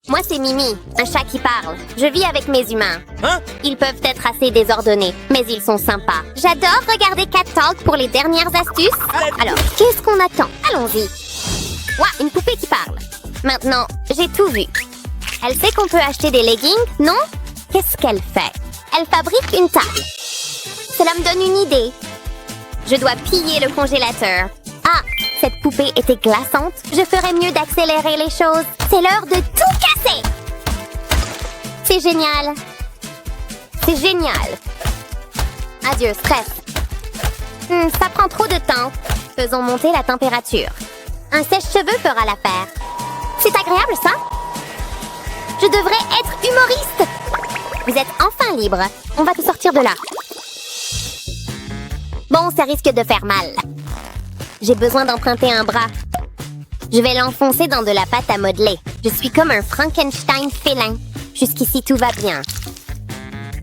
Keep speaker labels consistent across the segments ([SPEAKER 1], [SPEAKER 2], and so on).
[SPEAKER 1] Moi, c'est Mimi, un chat qui parle. Je vis avec mes humains.
[SPEAKER 2] Hein?
[SPEAKER 1] Ils peuvent être assez désordonnés, mais ils sont sympas. J'adore regarder Cat Talk pour les dernières astuces. Alors, qu'est-ce qu'on attend? Allons-y. Ouah, une poupée qui parle. Maintenant, j'ai tout vu. Elle sait qu'on peut acheter des leggings, non? Qu'est-ce qu'elle fait? Elle fabrique une table. Cela me donne une idée. Je dois piller le congélateur. Ah, cette poupée était glaçante. Je ferais mieux d'accélérer les choses. C'est l'heure de tout casser! C'est génial. C'est génial. Adieu, stress. Ça prend trop de temps. Faisons monter la température. Un sèche-cheveux fera l'affaire. C'est agréable, ça? Je devrais être humoriste. Vous êtes enfin libre. On va te sortir de là. Bon, ça risque de faire mal. J'ai besoin d'emprunter un bras. Je vais l'enfoncer dans de la pâte à modeler. Je suis comme un Frankenstein félin. Jusqu'ici, tout va bien.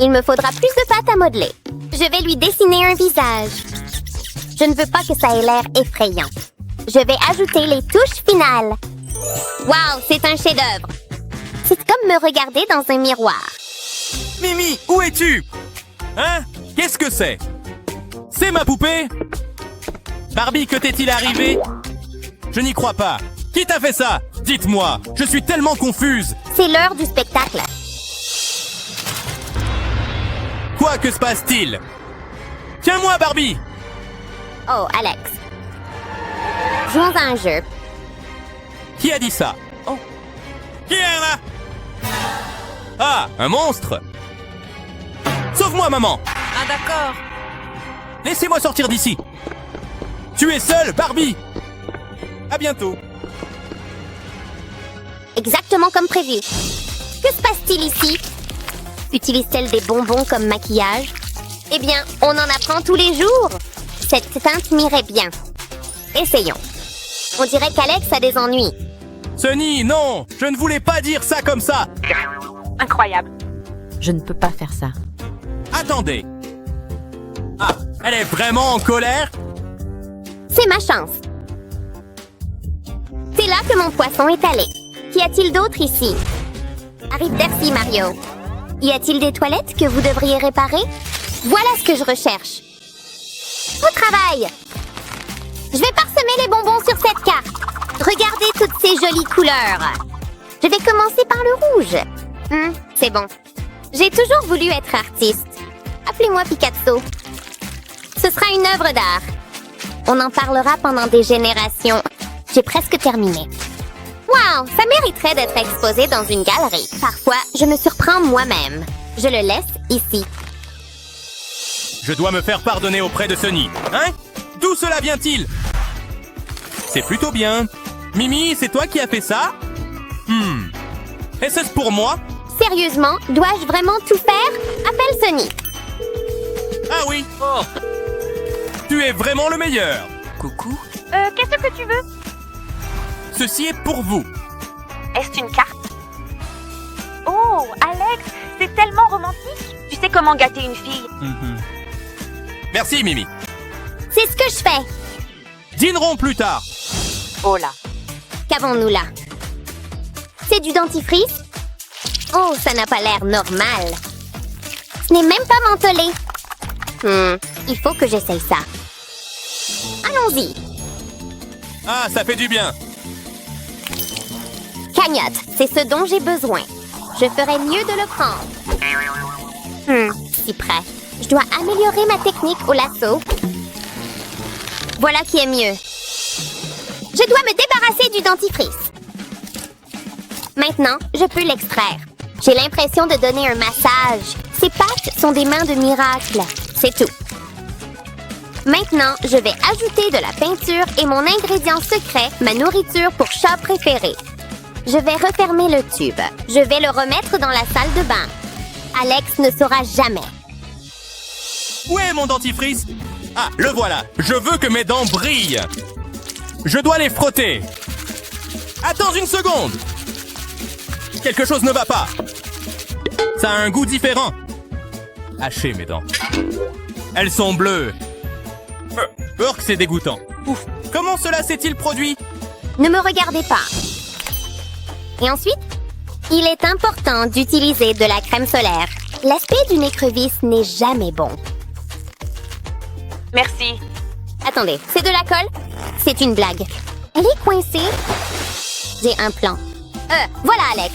[SPEAKER 1] Il me faudra plus de pâte à modeler. Je vais lui dessiner un visage. Je ne veux pas que ça ait l'air effrayant. Je vais ajouter les touches finales. Wow, c'est un chef-d'œuvre. C'est comme me regarder dans un miroir.
[SPEAKER 2] Mimi, où es-tu? Hein? Qu'est-ce que c'est? C'est ma poupée? Barbie, que t'est-il arrivé? Je n'y crois pas. Qui t'a fait ça? Dites-moi, je suis tellement confuse.
[SPEAKER 1] C'est l'heure du spectacle.
[SPEAKER 2] Quoi, que se passe-t-il? Tiens-moi, Barbie!
[SPEAKER 1] Oh, Alex. Jouons à un jeu.
[SPEAKER 2] Qui a dit ça? Oh. Qui est là? Ah, un monstre! Sauve-moi, maman!
[SPEAKER 3] Ah, d'accord.
[SPEAKER 2] Laissez-moi sortir d'ici! Tu es seule, Barbie! À bientôt!
[SPEAKER 1] Exactement comme prévu. Que se passe-t-il ici? Utilise-t-elle des bonbons comme maquillage? Eh bien, on en apprend tous les jours. Cette teinte m'irait bien. Essayons. On dirait qu'Alex a des ennuis.
[SPEAKER 2] Sunny, non! Je ne voulais pas dire ça comme ça!
[SPEAKER 3] Incroyable. Je ne peux pas faire ça.
[SPEAKER 2] Attendez! Ah, elle est vraiment en colère?
[SPEAKER 1] C'est ma chance. C'est là que mon poisson est allé. Qu'y a-t-il d'autre ici? Arrive Darcy, Mario. Y a-t-il des toilettes que vous devriez réparer? Voilà ce que je recherche. Au travail! Je vais parsemer les bonbons sur cette carte. Regardez toutes ces jolies couleurs. Je vais commencer par le rouge. C'est bon. J'ai toujours voulu être artiste. Appelez-moi Picasso. Ce sera une œuvre d'art. On en parlera pendant des générations. J'ai presque terminé. Wow, ça mériterait d'être exposé dans une galerie. Parfois, je me surprends moi-même. Je le laisse ici.
[SPEAKER 2] Je dois me faire pardonner auprès de Sunny. Hein? D'où cela vient-il? C'est plutôt bien. Mimi, c'est toi qui as fait ça? Est-ce pour moi?
[SPEAKER 1] Sérieusement, dois-je vraiment tout faire? Appelle Sunny.
[SPEAKER 2] Ah oui! Oh. Tu es vraiment le meilleur!
[SPEAKER 3] Coucou.
[SPEAKER 4] Qu'est-ce que tu veux?
[SPEAKER 2] Ceci est pour vous.
[SPEAKER 4] Est-ce une carte? Oh, Alex, c'est tellement romantique. Tu sais comment gâter une fille.
[SPEAKER 2] Merci, Mimi.
[SPEAKER 1] C'est ce que je fais.
[SPEAKER 2] Dînerons plus tard.
[SPEAKER 4] Oh là.
[SPEAKER 1] Qu'avons-nous là? C'est du dentifrice? Oh, ça n'a pas l'air normal. Ce n'est même pas mentholé. Il faut que j'essaye ça. Allons-y.
[SPEAKER 2] Ah, ça fait du bien.
[SPEAKER 1] Cagnotte, c'est ce dont j'ai besoin. Je ferais mieux de le prendre. Si près. Je dois améliorer ma technique au lasso. Voilà qui est mieux. Je dois me débarrasser du dentifrice. Maintenant, je peux l'extraire. J'ai l'impression de donner un massage. Ces pattes sont des mains de miracle. C'est tout. Maintenant, je vais ajouter de la peinture et mon ingrédient secret, ma nourriture pour chat préféré. Je vais refermer le tube. Je vais le remettre dans la salle de bain. Alex ne saura jamais.
[SPEAKER 2] Où est mon dentifrice? Ah, le voilà. Je veux que mes dents brillent. Je dois les frotter. Attends une seconde. Quelque chose ne va pas. Ça a un goût différent. Hacher mes dents. Elles sont bleues. Urk, c'est dégoûtant. Ouf. Comment cela s'est-il produit?
[SPEAKER 1] Ne me regardez pas. Et ensuite, Il est important d'utiliser de la crème solaire. L'aspect d'une écrevisse n'est jamais bon.
[SPEAKER 4] Merci.
[SPEAKER 1] Attendez, c'est de la colle? C'est une blague. Elle est coincée? J'ai un plan. Voilà Alex.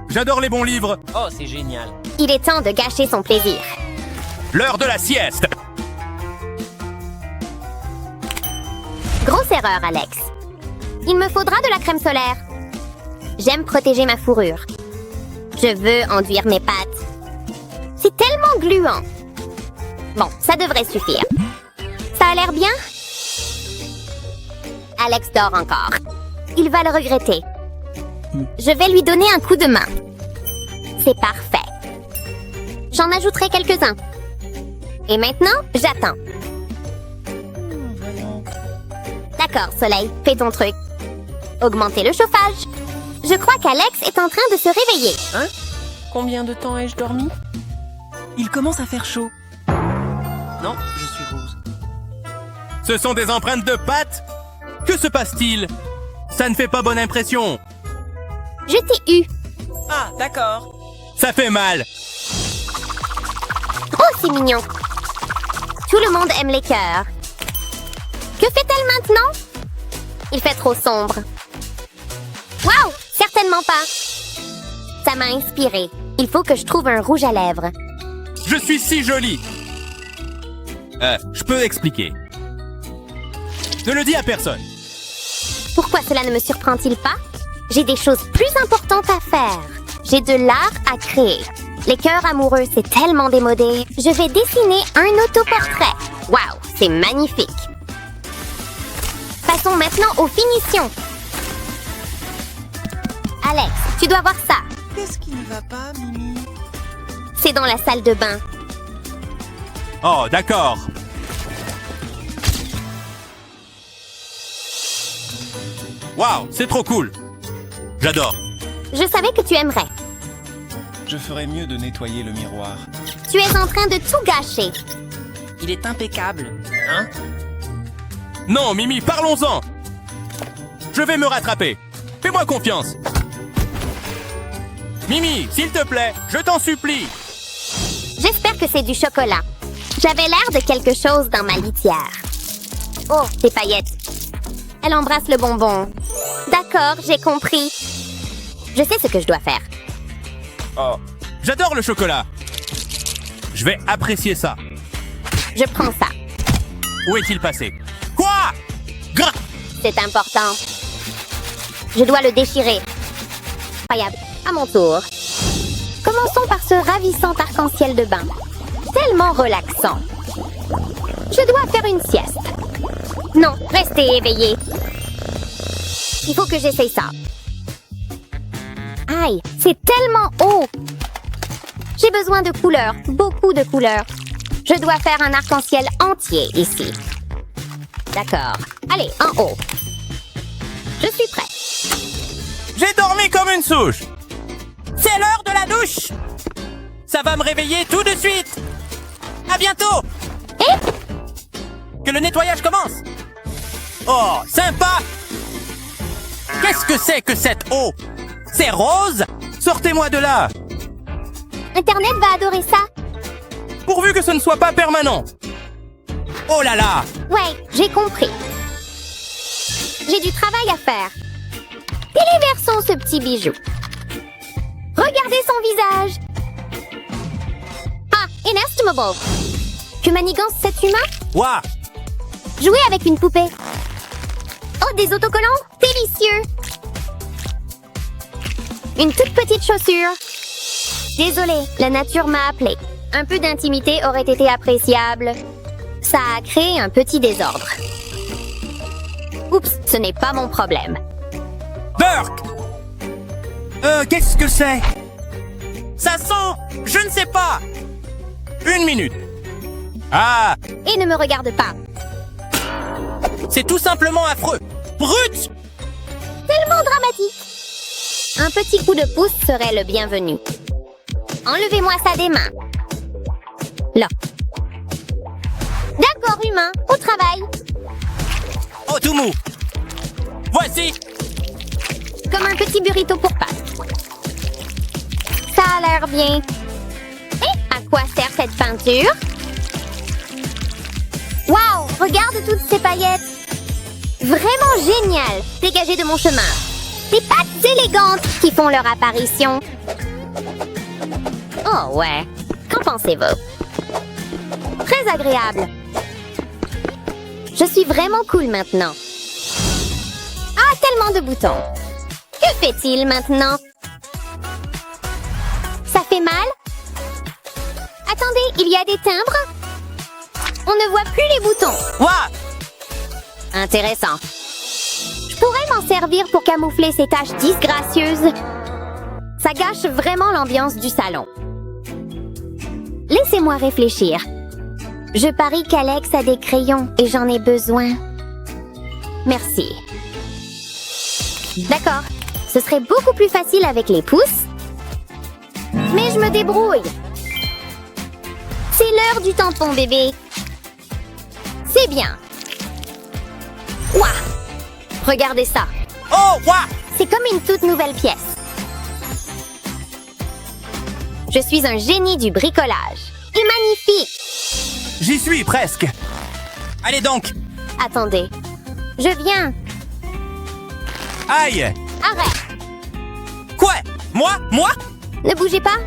[SPEAKER 2] J'adore les bons livres.
[SPEAKER 5] Oh, c'est génial.
[SPEAKER 1] Il est temps de gâcher son plaisir.
[SPEAKER 2] L'heure de la sieste.
[SPEAKER 1] Grosse erreur, Alex. Il me faudra de la crème solaire. J'aime protéger ma fourrure. Je veux enduire mes pattes. C'est tellement gluant. Bon, ça devrait suffire. Ça a l'air bien? Alex dort encore. Il va le regretter. Je vais lui donner un coup de main. C'est parfait. J'en ajouterai quelques-uns. Et maintenant, j'attends. D'accord, Soleil, fais ton truc. Augmentez le chauffage. Je crois qu'Alex est en train de se réveiller.
[SPEAKER 5] Hein? Combien de temps ai-je dormi? Il commence à faire chaud. Non, je suis rose.
[SPEAKER 2] Ce sont des empreintes de pattes? Que se passe-t-il? Ça ne fait pas bonne impression.
[SPEAKER 1] Je t'ai eu.
[SPEAKER 5] Ah, d'accord.
[SPEAKER 2] Ça fait mal.
[SPEAKER 1] Oh, c'est mignon. Tout le monde aime les cœurs. Que fait-elle maintenant? Il fait trop sombre. Waouh! Certainement pas. Ça m'a inspiré. Il faut que je trouve un rouge à lèvres.
[SPEAKER 2] Je suis si jolie. Je peux expliquer. Ne le dis à personne.
[SPEAKER 1] Pourquoi cela ne me surprend-il pas? J'ai des choses plus importantes à faire. J'ai de l'art à créer. Les cœurs amoureux, c'est tellement démodé. Je vais dessiner un autoportrait. Waouh, c'est magnifique. Passons maintenant aux finitions. Alex, tu dois voir ça.
[SPEAKER 5] Qu'est-ce qui ne va pas, Mimi?
[SPEAKER 1] C'est dans la salle de bain.
[SPEAKER 2] Oh, d'accord. Waouh, c'est trop cool. J'adore.
[SPEAKER 1] Je savais que tu aimerais.
[SPEAKER 6] Je ferais mieux de nettoyer le miroir.
[SPEAKER 1] Tu es en train de tout gâcher.
[SPEAKER 5] Il est impeccable. Hein?
[SPEAKER 2] Non, Mimi, parlons-en. Je vais me rattraper. Fais-moi confiance. Mimi, s'il te plaît, je t'en supplie.
[SPEAKER 1] J'espère que c'est du chocolat. J'avais l'air de quelque chose dans ma litière. Oh, tes paillettes. Elle embrasse le bonbon. D'accord, j'ai compris. Je sais ce que je dois faire.
[SPEAKER 2] Oh, j'adore le chocolat. Je vais apprécier ça.
[SPEAKER 1] Je prends ça.
[SPEAKER 2] Où est-il passé? Quoi? Gras!
[SPEAKER 1] C'est important. Je dois le déchirer. Incroyable. À mon tour. Commençons par ce ravissant arc-en-ciel de bain. Tellement relaxant. Je dois faire une sieste. Non, restez éveillé. Il faut que j'essaye ça. Aïe, c'est tellement haut. J'ai besoin de couleurs, beaucoup de couleurs. Je dois faire un arc-en-ciel entier ici. D'accord. Allez, en haut. Je suis prêt.
[SPEAKER 2] J'ai dormi comme une souche. C'est l'heure de la douche. Ça va me réveiller tout de suite. À bientôt.
[SPEAKER 1] Et
[SPEAKER 2] Que le nettoyage commence. Oh, sympa. Qu'est-ce que c'est que cette eau? C'est rose? Sortez-moi de là.
[SPEAKER 1] Internet va adorer ça.
[SPEAKER 2] Pourvu que ce ne soit pas permanent. Oh là là.
[SPEAKER 1] Ouais, j'ai compris. J'ai du travail à faire. Téléversons ce petit bijou. Regardez son visage. Ah, inestimable. Que manigance cet humain?
[SPEAKER 2] Ouah.
[SPEAKER 1] Jouer avec une poupée. Oh, des autocollants? Délicieux. Une toute petite chaussure. Désolée, la nature m'a appelée. Un peu d'intimité aurait été appréciable. Ça a créé un petit désordre. Oups, ce n'est pas mon problème.
[SPEAKER 2] Burke. Qu'est-ce que c'est? Ça sent... Je ne sais pas. Une minute. Ah,
[SPEAKER 1] Et ne me regarde pas.
[SPEAKER 2] c'est tout simplement affreux. Brut.
[SPEAKER 1] Tellement dramatique. Un petit coup de pouce serait le bienvenu. Enlevez-moi ça des mains. Là. D'accord, humain, au travail.
[SPEAKER 2] Oh, tout mou. Voici.
[SPEAKER 1] Comme un petit burrito pour pâtes. super bien. Et à quoi sert cette peinture? Waouh, regarde toutes ces paillettes. Vraiment génial. Dégagez de mon chemin. Des pattes élégantes qui font leur apparition. Oh ouais, qu'en pensez-vous? Très agréable. Je suis vraiment cool maintenant. Ah, tellement de boutons. Que fait-il maintenant? Ça fait mal? Attendez, il y a des timbres? On ne voit plus les boutons.
[SPEAKER 2] Ouah!
[SPEAKER 1] Intéressant. Je pourrais m'en servir pour camoufler ces taches disgracieuses. Ça gâche vraiment l'ambiance du salon. Laissez-moi réfléchir. Je parie qu'Alex a des crayons et j'en ai besoin. Merci. D'accord. Ce serait beaucoup plus facile avec les pouces. Mais je me débrouille. C'est l'heure du tampon, bébé. C'est bien. Ouah! Regardez ça.
[SPEAKER 2] Oh, ouah!
[SPEAKER 1] C'est comme une toute nouvelle pièce. Je suis un génie du bricolage. Et magnifique!
[SPEAKER 2] J'y suis presque. Allez donc.
[SPEAKER 1] Attendez. Je viens.
[SPEAKER 2] Aïe!
[SPEAKER 1] Arrête.
[SPEAKER 2] Quoi? Moi?
[SPEAKER 1] Ne bougez pas.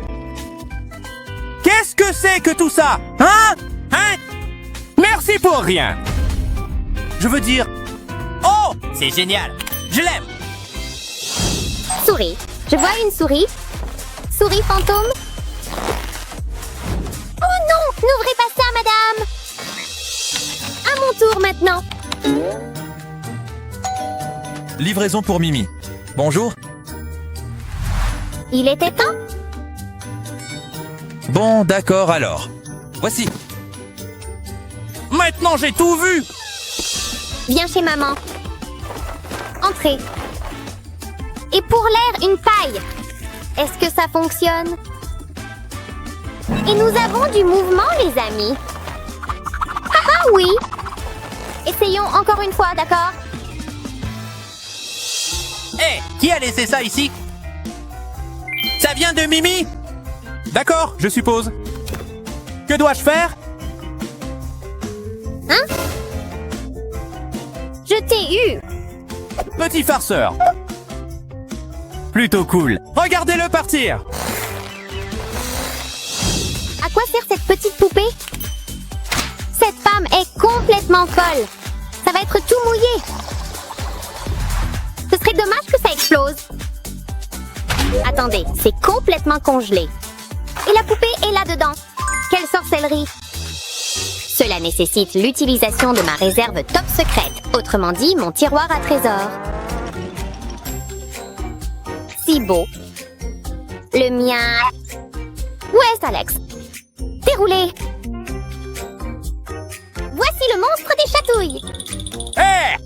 [SPEAKER 2] Qu'est-ce que c'est que tout ça? Hein? Merci pour rien. Je veux dire... Oh! C'est génial. Je l'aime.
[SPEAKER 1] Souris. Je vois une souris. Souris fantôme. Oh non! N'ouvrez pas ça, madame! À mon tour maintenant.
[SPEAKER 7] Livraison pour Mimi. Bonjour.
[SPEAKER 1] Il était temps.
[SPEAKER 7] Bon, d'accord alors. Voici.
[SPEAKER 2] Maintenant, j'ai tout vu.
[SPEAKER 1] Viens chez maman. Entrez. Et pour l'air, une paille. Est-ce que ça fonctionne? Et nous avons du mouvement, les amis. Ah oui. Essayons encore une fois, d'accord?
[SPEAKER 2] Hé, qui a laissé ça ici? Ça vient de Mimi? D'accord, je suppose. Que dois-je faire?
[SPEAKER 1] Hein? Je t'ai eu.
[SPEAKER 2] Petit farceur. Plutôt cool. Regardez-le partir.
[SPEAKER 1] À quoi sert cette petite poupée? Cette femme est complètement folle. Ça va être tout mouillé. Ce serait dommage que ça explose. Attendez, c'est complètement congelé. Et la poupée est là-dedans. Quelle sorcellerie! Cela nécessite l'utilisation de ma réserve top secrète, autrement dit, mon tiroir à trésors. Si beau. Le mien... Où est Alex? Déroulé. Voici le monstre des chatouilles.
[SPEAKER 2] Hé!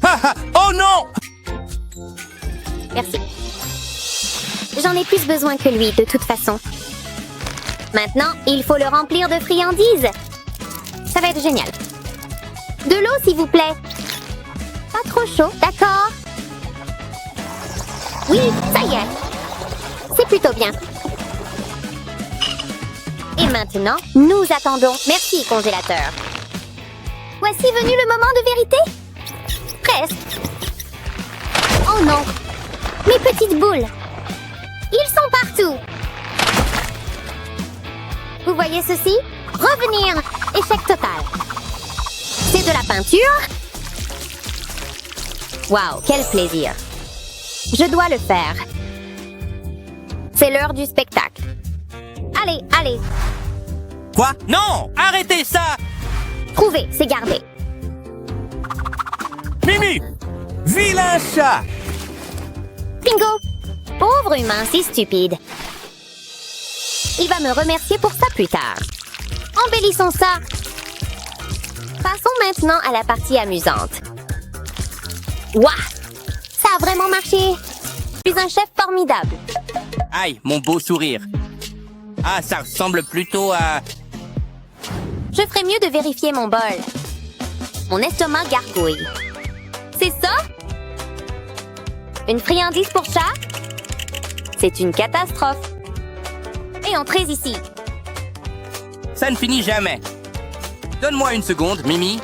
[SPEAKER 2] Oh non!
[SPEAKER 1] Merci. J'en ai plus besoin que lui, de toute façon. Maintenant, il faut le remplir de friandises. Ça va être génial. De l'eau, s'il vous plaît. Pas trop chaud, d'accord? Oui, ça y est. C'est plutôt bien. Et maintenant, nous attendons. Merci, congélateur. Voici venu le moment de vérité? Presque. Oh non! Mes petites boules! Ils sont partout! Vous voyez ceci? Revenir! Échec total. C'est de la peinture? Waouh, quel plaisir! Je dois le faire. C'est l'heure du spectacle. Allez, allez!
[SPEAKER 2] Quoi? Non! Arrêtez ça!
[SPEAKER 1] Trouvez, c'est gardé.
[SPEAKER 2] Mimi! Vilain chat!
[SPEAKER 1] Bingo! Pauvre humain, si stupide. Il va me remercier pour ça plus tard. Embellissons ça. Passons maintenant à la partie amusante. Ouah! Ça a vraiment marché. Je suis un chef formidable.
[SPEAKER 2] Aïe, mon beau sourire. Ah, ça ressemble plutôt à...
[SPEAKER 1] Je ferais mieux de vérifier mon bol. Mon estomac gargouille. C'est ça? Une friandise pour chat? C'est une catastrophe. Et entrez ici.
[SPEAKER 2] Ça ne finit jamais. Donne-moi une seconde, Mimi.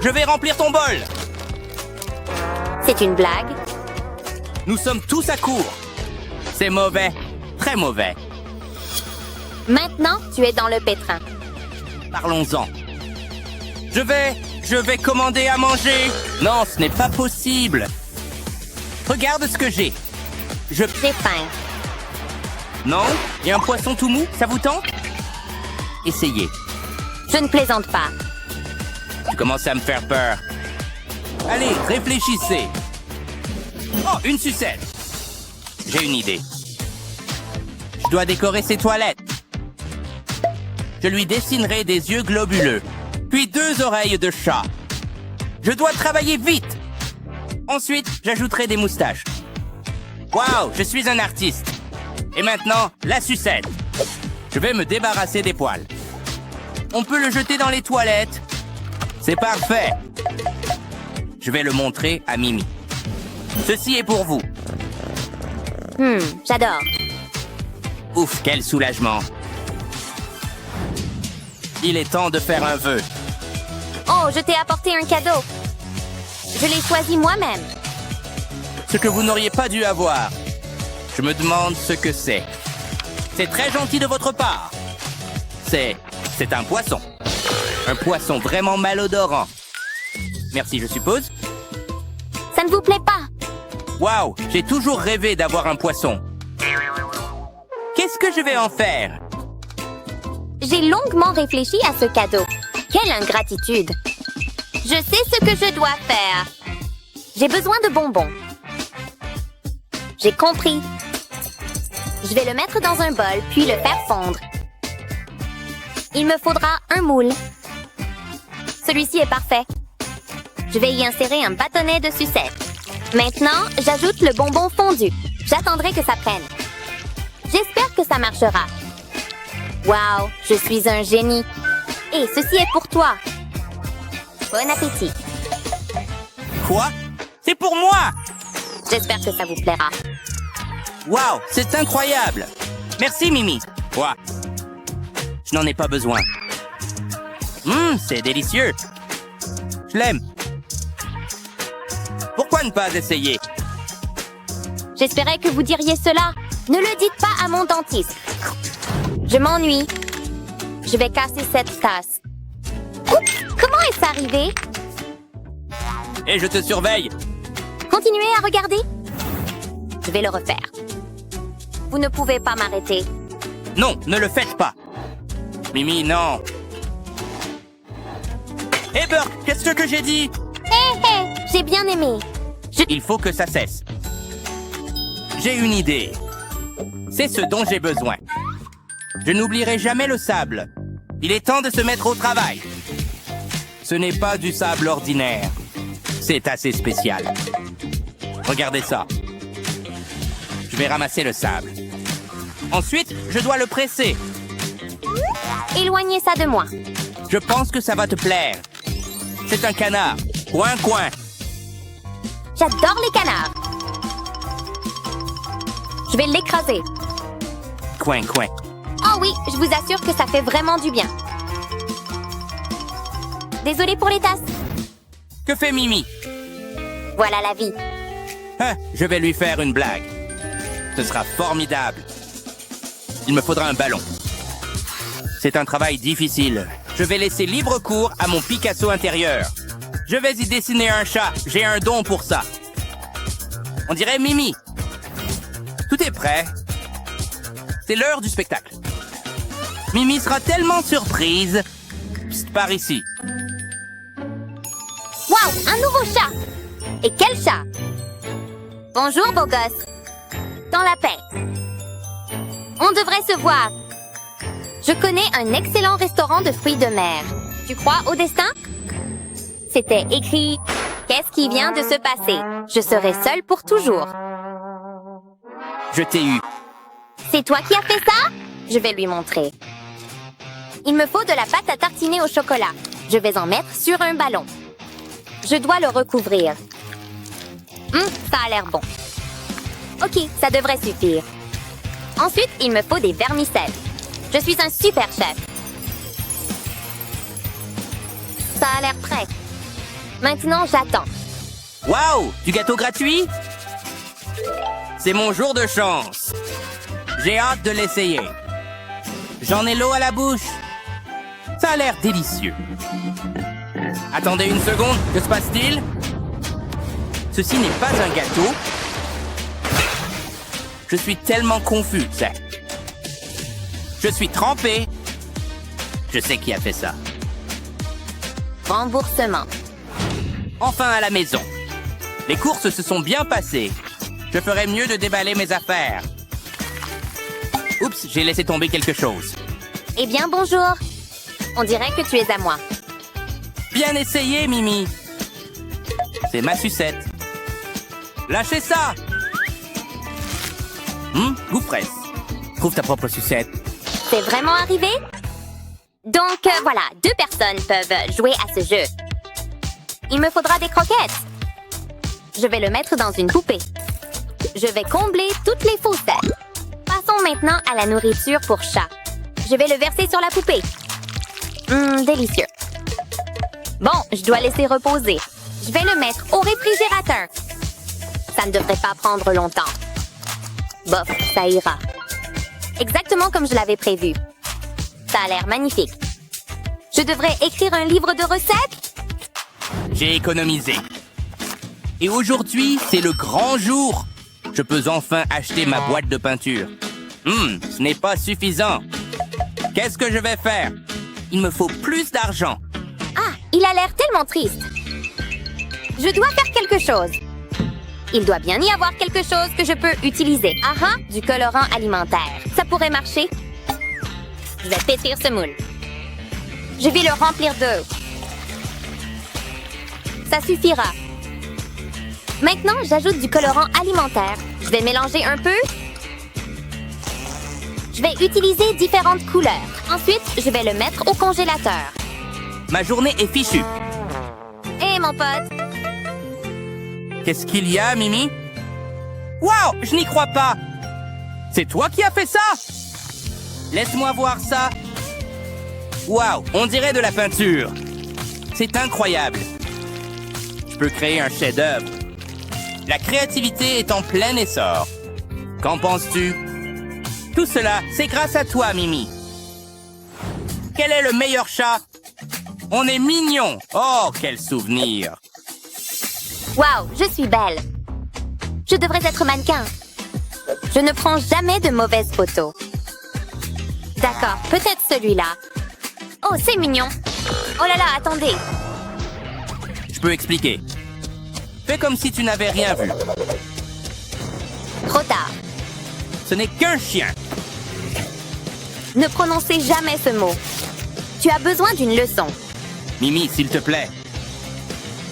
[SPEAKER 2] Je vais remplir ton bol.
[SPEAKER 1] C'est une blague.
[SPEAKER 2] Nous sommes tous à court. C'est mauvais. Très mauvais.
[SPEAKER 1] Maintenant, tu es dans le pétrin.
[SPEAKER 2] Parlons-en. Je vais commander à manger. Non, ce n'est pas possible. Regarde ce que j'ai.
[SPEAKER 1] J'ai faim.
[SPEAKER 2] Non? Et un poisson tout mou, ça vous tente? Essayez.
[SPEAKER 1] Je ne plaisante pas.
[SPEAKER 2] Tu commences à me faire peur. Allez, réfléchissez. Oh, une sucette. J'ai une idée. Je dois décorer ses toilettes. Je lui dessinerai des yeux globuleux, puis 2 oreilles de chat. Je dois travailler vite. Ensuite, j'ajouterai des moustaches. Waouh, je suis un artiste. Et maintenant, la sucette. Je vais me débarrasser des poils. On peut le jeter dans les toilettes. C'est parfait. Je vais le montrer à Mimi. Ceci est pour vous.
[SPEAKER 1] J'adore.
[SPEAKER 2] Ouf, quel soulagement. Il est temps de faire un vœu.
[SPEAKER 1] Oh, je t'ai apporté un cadeau. Je l'ai choisi moi-même.
[SPEAKER 2] Ce que vous n'auriez pas dû avoir. Je me demande ce que c'est. C'est très gentil de votre part. C'est un poisson. Un poisson vraiment malodorant. Merci, je suppose.
[SPEAKER 1] Ça ne vous plaît pas?
[SPEAKER 2] Waouh, j'ai toujours rêvé d'avoir un poisson. Qu'est-ce que je vais en faire?
[SPEAKER 1] J'ai longuement réfléchi à ce cadeau. Quelle ingratitude! Je sais ce que je dois faire. J'ai besoin de bonbons. J'ai compris. Je vais le mettre dans un bol, puis le faire fondre. Il me faudra un moule. Celui-ci est parfait. Je vais y insérer un bâtonnet de sucette. Maintenant, j'ajoute le bonbon fondu. J'attendrai que ça prenne. J'espère que ça marchera. Waouh, je suis un génie. Et ceci est pour toi. Bon appétit.
[SPEAKER 2] Quoi? C'est pour moi!
[SPEAKER 1] J'espère que ça vous plaira.
[SPEAKER 2] Waouh, c'est incroyable! Merci, Mimi. Quoi? Je n'en ai pas besoin. C'est délicieux. Je l'aime. Pourquoi ne pas essayer?
[SPEAKER 1] J'espérais que vous diriez cela. Ne le dites pas à mon dentiste. Je m'ennuie. Je vais casser cette tasse. Oups, comment est-ce arrivé?
[SPEAKER 2] Et je te surveille.
[SPEAKER 1] Continuez à regarder. Je vais le refaire. Vous ne pouvez pas m'arrêter.
[SPEAKER 2] Non, ne le faites pas. Mimi, non. Hé, Burke, qu'est-ce que j'ai dit?
[SPEAKER 1] Hé, j'ai bien aimé.
[SPEAKER 2] Il faut que ça cesse. J'ai une idée. C'est ce dont j'ai besoin. Je n'oublierai jamais le sable. Il est temps de se mettre au travail. Ce n'est pas du sable ordinaire. C'est assez spécial. Regardez ça. Je vais ramasser le sable. Ensuite, je dois le presser.
[SPEAKER 1] Éloignez ça de moi.
[SPEAKER 2] Je pense que ça va te plaire. C'est un canard. Coin, coin.
[SPEAKER 1] J'adore les canards. Je vais l'écraser.
[SPEAKER 2] Coin, coin.
[SPEAKER 1] Oh oui, je vous assure que ça fait vraiment du bien. Désolée pour les tasses.
[SPEAKER 2] Que fait Mimi?
[SPEAKER 1] Voilà la vie.
[SPEAKER 2] Hein, je vais lui faire une blague. Ce sera formidable. Il me faudra un ballon. C'est un travail difficile. Je vais laisser libre cours à mon Picasso intérieur. Je vais y dessiner un chat. J'ai un don pour ça. On dirait Mimi. Tout est prêt. C'est l'heure du spectacle. Mimi sera tellement surprise. Psst, par ici.
[SPEAKER 1] Waouh, un nouveau chat. Et quel chat? Bonjour, beau gosse. Dans la paix. On devrait se voir. Je connais un excellent restaurant de fruits de mer. Tu crois au destin? C'était écrit « Qu'est-ce qui vient de se passer? Je serai seule pour toujours. »
[SPEAKER 2] Je t'ai eu.
[SPEAKER 1] C'est toi qui as fait ça? Je vais lui montrer. Il me faut de la pâte à tartiner au chocolat. Je vais en mettre sur un ballon. Je dois le recouvrir. Ça a l'air bon. Ok, ça devrait suffire. Ensuite, il me faut des vermicelles. Je suis un super chef. Ça a l'air prêt. Maintenant, j'attends.
[SPEAKER 2] Waouh, du gâteau gratuit? C'est mon jour de chance. J'ai hâte de l'essayer. J'en ai l'eau à la bouche. Ça a l'air délicieux. Attendez une seconde, que se passe-t-il? Ceci n'est pas un gâteau. Je suis tellement confus, Zach. Je suis trempé. Je sais qui a fait ça.
[SPEAKER 1] Remboursement.
[SPEAKER 2] Enfin à la maison. Les courses se sont bien passées. Je ferais mieux de déballer mes affaires. Oups, j'ai laissé tomber quelque chose.
[SPEAKER 1] Eh bien, bonjour. On dirait que tu es à moi.
[SPEAKER 2] Bien essayé, Mimi. C'est ma sucette. Lâchez ça. Goût fraise. Trouve ta propre sucette.
[SPEAKER 1] C'est vraiment arrivé? Donc, voilà, 2 personnes peuvent jouer à ce jeu. Il me faudra des croquettes. Je vais le mettre dans une poupée. Je vais combler toutes les faussettes. Passons maintenant à la nourriture pour chat. Je vais le verser sur la poupée. Délicieux. Bon, je dois laisser reposer. Je vais le mettre au réfrigérateur. Ça ne devrait pas prendre longtemps. Bof, ça ira. Exactement comme je l'avais prévu. Ça a l'air magnifique. Je devrais écrire un livre de recettes?
[SPEAKER 2] J'ai économisé. Et aujourd'hui, c'est le grand jour. Je peux enfin acheter ma boîte de peinture. Ce n'est pas suffisant. Qu'est-ce que je vais faire? Il me faut plus d'argent.
[SPEAKER 1] Ah, il a l'air tellement triste. Je dois faire quelque chose. Il doit bien y avoir quelque chose que je peux utiliser. Du colorant alimentaire. Ça pourrait marcher. Je vais pétrir ce moule. Je vais le remplir d'eau. Ça suffira. Maintenant, j'ajoute du colorant alimentaire. Je vais mélanger un peu. Je vais utiliser différentes couleurs. Ensuite, je vais le mettre au congélateur.
[SPEAKER 2] Ma journée est fichue.
[SPEAKER 1] Hé, mon pote.
[SPEAKER 2] Qu'est-ce qu'il y a, Mimi? Wow, je n'y crois pas. C'est toi qui as fait ça? Laisse-moi voir ça. Wow, on dirait de la peinture. C'est incroyable. Je peux créer un chef-d'œuvre. La créativité est en plein essor. Qu'en penses-tu? Tout cela, c'est grâce à toi, Mimi. Quel est le meilleur chat? On est mignons. Oh, quel souvenir.
[SPEAKER 1] Wow, je suis belle. Je devrais être mannequin. Je ne prends jamais de mauvaises photos. D'accord, peut-être celui-là. Oh, c'est mignon. Oh là là, attendez.
[SPEAKER 2] Je peux expliquer. Fais comme si tu n'avais rien vu.
[SPEAKER 1] Trop tard.
[SPEAKER 2] Ce n'est qu'un chien.
[SPEAKER 1] Ne prononcez jamais ce mot. Tu as besoin d'une leçon.
[SPEAKER 2] Mimi, s'il te plaît.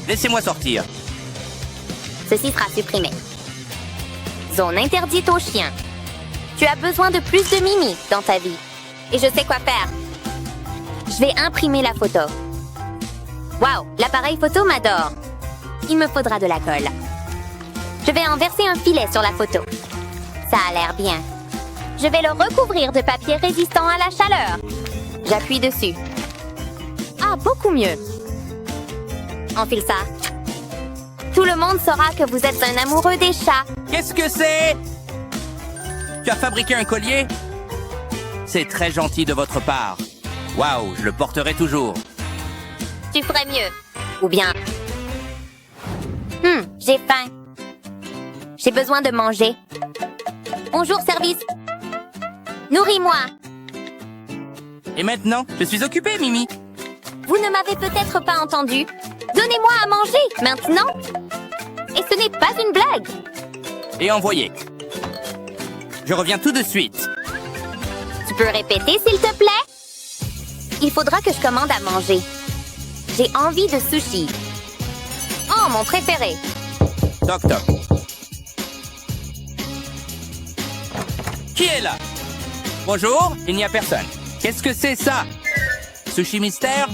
[SPEAKER 2] Laissez-moi sortir.
[SPEAKER 1] Ceci sera supprimé. Zone interdite aux chiens. Tu as besoin de plus de Mimi dans ta vie. Et je sais quoi faire. Je vais imprimer la photo. Wow, l'appareil photo m'adore. Il me faudra de la colle. Je vais en verser un filet sur la photo. Ça a l'air bien. Je vais le recouvrir de papier résistant à la chaleur. J'appuie dessus. Ah, beaucoup mieux. Enfile ça. Tout le monde saura que vous êtes un amoureux des chats.
[SPEAKER 2] Qu'est-ce que c'est? Tu as fabriqué un collier? C'est très gentil de votre part. Waouh, je le porterai toujours.
[SPEAKER 1] Tu ferais mieux. Ou bien... j'ai faim. J'ai besoin de manger. Bonjour, service. Nourris-moi.
[SPEAKER 2] Et maintenant, je suis occupé, Mimi.
[SPEAKER 1] Vous ne m'avez peut-être pas entendu. Donnez-moi à manger, maintenant. Et ce n'est pas une blague.
[SPEAKER 2] Et envoyé. Je reviens tout de suite.
[SPEAKER 1] Tu peux répéter, s'il te plaît? Il faudra que je commande à manger. J'ai envie de sushi. Oh, mon préféré.
[SPEAKER 2] Toc toc. Qui est là? Bonjour, il n'y a personne. Qu'est-ce que c'est ça? Sushi mystère?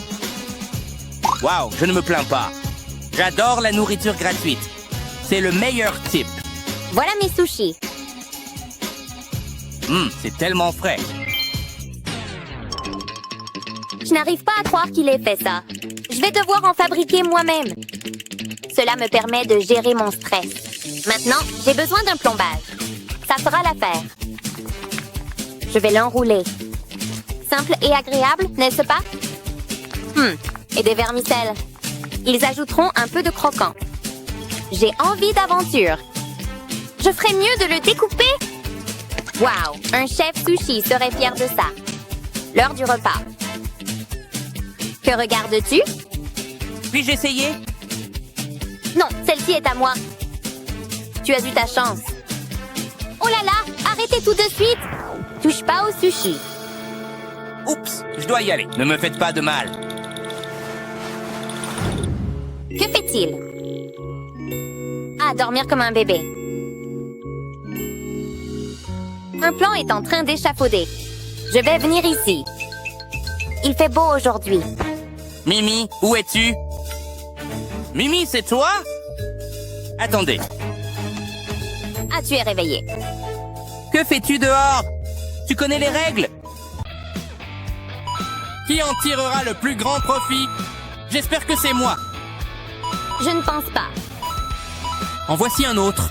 [SPEAKER 2] Waouh, je ne me plains pas. J'adore la nourriture gratuite. C'est le meilleur type.
[SPEAKER 1] Voilà mes sushis.
[SPEAKER 2] C'est tellement frais.
[SPEAKER 1] Je n'arrive pas à croire qu'il ait fait ça. Je vais devoir en fabriquer moi-même. Cela me permet de gérer mon stress. Maintenant, j'ai besoin d'un plombage. Ça fera l'affaire. Je vais l'enrouler. Simple et agréable, n'est-ce pas? Et des vermicelles. Ils ajouteront un peu de croquant. J'ai envie d'aventure. Je ferais mieux de le découper. Waouh, un chef sushi serait fier de ça. L'heure du repas. Que regardes-tu?
[SPEAKER 2] Puis-je essayer?
[SPEAKER 1] Non, celle-ci est à moi. Tu as eu ta chance. Oh là là, arrêtez tout de suite. Touche pas au sushi.
[SPEAKER 2] Oups, je dois y aller. Ne me faites pas de mal.
[SPEAKER 1] Que fait-il? Ah, dormir comme un bébé. Un plan est en train d'échafauder. Je vais venir ici. Il fait beau aujourd'hui.
[SPEAKER 2] Mimi, où es-tu? Mimi, c'est toi? Attendez,
[SPEAKER 1] Ah, tu es réveillé.
[SPEAKER 2] que fais-tu dehors? Tu connais les règles? Qui en tirera le plus grand profit? J'espère que c'est moi.
[SPEAKER 1] Je ne pense pas.
[SPEAKER 2] En voici un autre.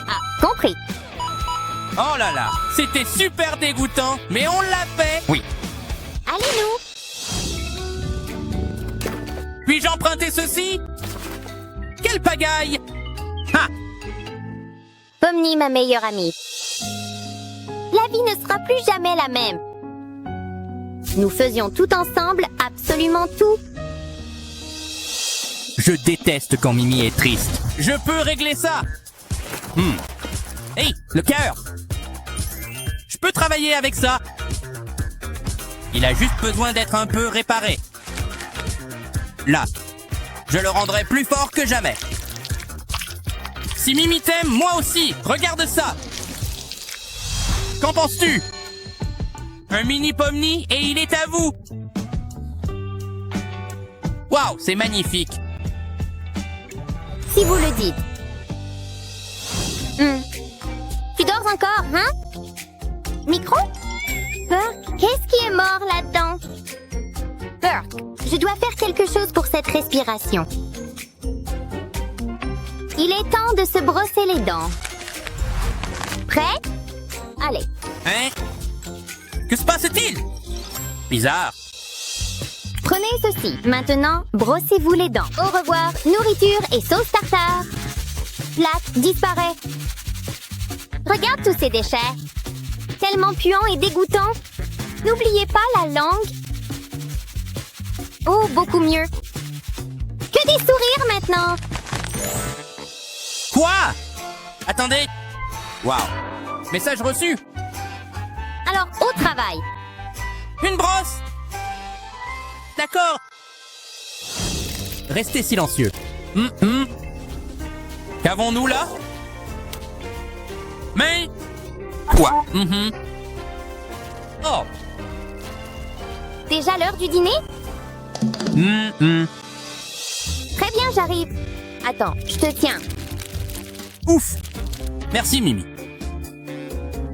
[SPEAKER 1] Ah, compris.
[SPEAKER 2] Oh là là, c'était super dégoûtant, mais on l'a fait. Oui.
[SPEAKER 1] Allez-nous.
[SPEAKER 2] Puis-je emprunter ceci? Quelle pagaille! Ha!
[SPEAKER 1] Pomni, ma meilleure amie. La vie ne sera plus jamais la même. Nous faisions tout ensemble, absolument tout.
[SPEAKER 2] Je déteste quand Mimi est triste. Je peux régler ça. Hey, le cœur. Je peux travailler avec ça. Il a juste besoin d'être un peu réparé. Là, je le rendrai plus fort que jamais. Si Mimi t'aime, moi aussi. Regarde ça. Qu'en penses-tu? Un mini Pomni et il est à vous. Waouh, c'est magnifique.
[SPEAKER 1] Si vous le dites. Tu dors encore, hein? Micro? Burke, qu'est-ce qui est mort là-dedans? Burke, je dois faire quelque chose pour cette respiration. Il est temps de se brosser les dents. Prêt? Allez.
[SPEAKER 2] Hein? Que se passe-t-il? Bizarre.
[SPEAKER 1] Prenez ceci. Maintenant, brossez-vous les dents. Au revoir, nourriture et sauce tartare. Plate disparaît. Regarde tous ces déchets. Tellement puants et dégoûtants. N'oubliez pas la langue. Oh, beaucoup mieux. Que des sourires maintenant.
[SPEAKER 2] Quoi? Attendez. Waouh. Message reçu.
[SPEAKER 1] Alors, au travail.
[SPEAKER 2] Une brosse. D'accord. Restez silencieux. Qu'avons-nous là? Mais... Quoi? Oh.
[SPEAKER 1] Déjà l'heure du dîner? Très bien, j'arrive. Attends, je te tiens.
[SPEAKER 2] Ouf. Merci, Mimi.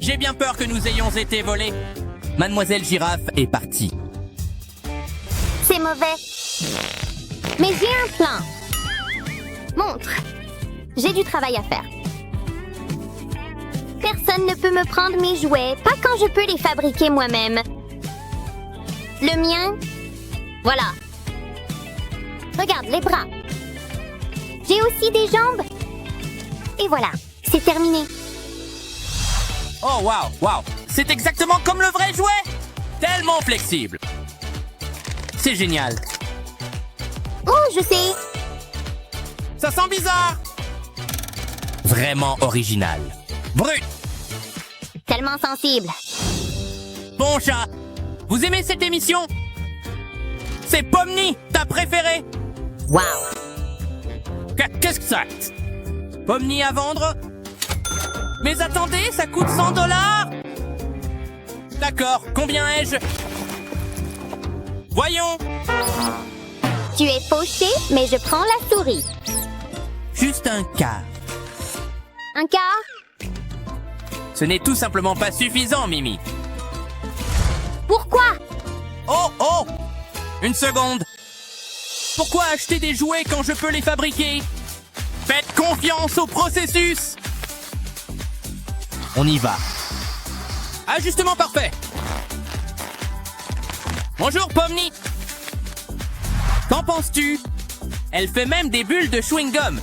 [SPEAKER 2] J'ai bien peur que nous ayons été volés. Mademoiselle Girafe est partie.
[SPEAKER 1] C'est mauvais. Mais j'ai un plan. Montre. J'ai du travail à faire. Personne ne peut me prendre mes jouets, pas quand je peux les fabriquer moi-même. Le mien? Voilà. Regarde, les bras. J'ai aussi des jambes. Et voilà, c'est terminé.
[SPEAKER 2] Oh, waouh. C'est exactement comme le vrai jouet. Tellement flexible. C'est génial.
[SPEAKER 1] Oh, je sais.
[SPEAKER 2] Ça sent bizarre. Vraiment original. Brut.
[SPEAKER 1] Tellement sensible.
[SPEAKER 2] Bon chat. Vous aimez cette émission? C'est Pomni, ta préférée.
[SPEAKER 1] Wow.
[SPEAKER 2] Qu'est-ce que c'est? Pomni à vendre? Mais attendez, ça coûte $100. D'accord, combien ai-je? Voyons.
[SPEAKER 1] Tu es fauché, mais je prends la souris.
[SPEAKER 2] Juste un quart.
[SPEAKER 1] Un quart?
[SPEAKER 2] Ce n'est tout simplement pas suffisant, Mimi.
[SPEAKER 1] Pourquoi?
[SPEAKER 2] Oh, oh! Une seconde. Pourquoi acheter des jouets quand je peux les fabriquer? Faites confiance au processus. On y va. Ajustement parfait. Bonjour, Pomni. Qu'en penses-tu? Elle fait même des bulles de chewing-gum.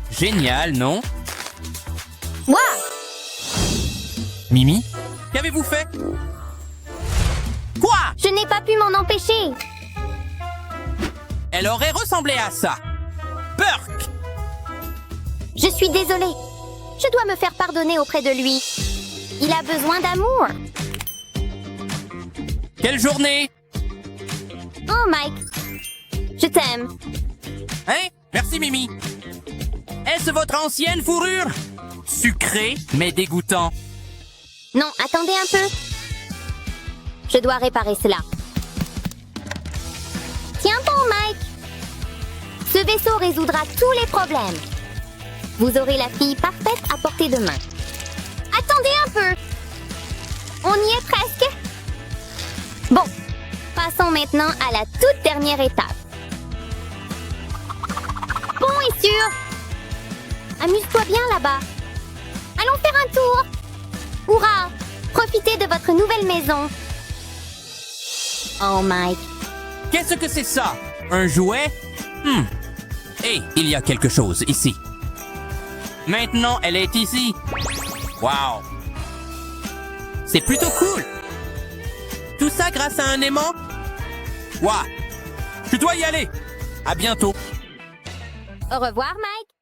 [SPEAKER 2] Génial, non?
[SPEAKER 1] Waouh!
[SPEAKER 2] Mimi, qu'avez-vous fait? Quoi?
[SPEAKER 1] Je n'ai pas pu m'en empêcher.
[SPEAKER 2] Elle aurait ressemblé à ça. Burk!
[SPEAKER 1] Je suis désolée. Je dois me faire pardonner auprès de lui. Il a besoin d'amour.
[SPEAKER 2] Quelle journée?
[SPEAKER 1] Oh, Mike. Je t'aime.
[SPEAKER 2] Hein? Merci, Mimi. Est-ce votre ancienne fourrure? Sucré, mais dégoûtant.
[SPEAKER 1] Non, attendez un peu. Je dois réparer cela. Tiens bon, Mike. Ce vaisseau résoudra tous les problèmes. Vous aurez la fille parfaite à portée de main. Attendez un peu. On y est presque. Bon, passons maintenant à la toute dernière étape. Bon et sûr. Amuse-toi bien là-bas. Allons faire un tour. Hourra! Profitez de votre nouvelle maison. Oh, Mike.
[SPEAKER 2] Qu'est-ce que c'est ça? Un jouet? Hé, il y a quelque chose ici. Maintenant, elle est ici. Wow! C'est plutôt cool! Tout ça grâce à un aimant? Waouh! Je dois y aller! À bientôt!
[SPEAKER 1] Au revoir, Mike.